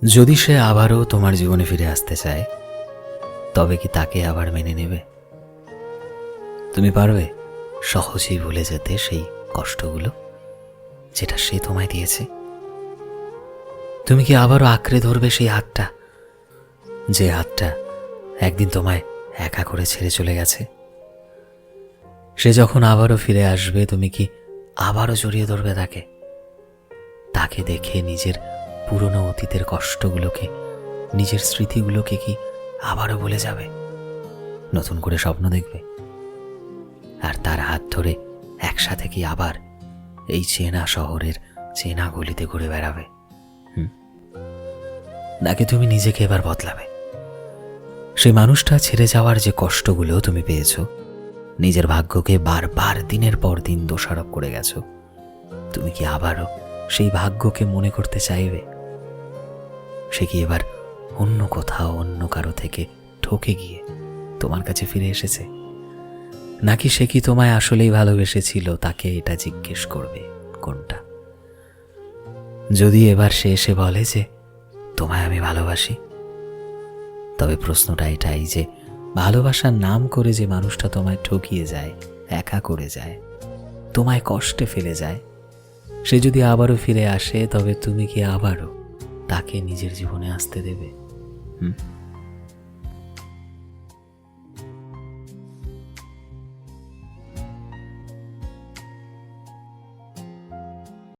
যদি সে আবারও তোমার জীবনে ফিরে আসতে চায়, তবে কি তাকে আবার মেনে নেবে? তুমি পারবে সহজেই ভুলে যেতে সেই কষ্টগুলো যেটা সে তোমায় দিয়েছে? তুমি কি আবারও আঁকড়ে ধরবে সেই হাতটা, যে হাতটা একদিন তোমায় একা করে ছেড়ে চলে গেছে? সে যখন আবারও ফিরে আসবে, তুমি কি আবারও জড়িয়ে ধরবে তাকে? তাকে দেখে নিজের পুরনো অতীতের কষ্টগুলোকে, নিজের স্মৃতিগুলোকে কি আবারও ভুলে যাবে? নতুন করে স্বপ্ন দেখবে আর তার হাত ধরে একসাথে কি আবার এই চেনা শহরের চেনা গলিতে ঘুরে বেড়াবে? নাকি তুমি নিজেকে এবার বদলাবে? সেই মানুষটা ছেড়ে যাওয়ার যে কষ্টগুলো তুমি পেয়েছ, নিজের ভাগ্যকে বারবার দিনের পর দিন দোষারোপ করে গেছো, তুমি কি আবারও সেই ভাগ্যকে মনে করতে চাইবে? সে কি এবার অন্য কোথাও অন্য কারো থেকে ঠকে গিয়ে তোমার কাছে ফিরে এসেছে? নাকি সে কি তোমায় আসলেই ভালোবেসেছিল, তাকে এটা জিজ্ঞেস করবে কোনটা? যদি এবার সে এসে বলে যে তোমায় আমি ভালোবাসি, তবে প্রশ্নটা এটাই যে ভালোবাসার নাম করে যে মানুষটা তোমায় ঠকিয়ে যায়, একা করে যায়, তোমায় কষ্টে ফেলে যায়, সে যদি আবারও ফিরে আসে, তবে তুমি কি আবারও তাকে নিজের জীবনে আসতে দেবে?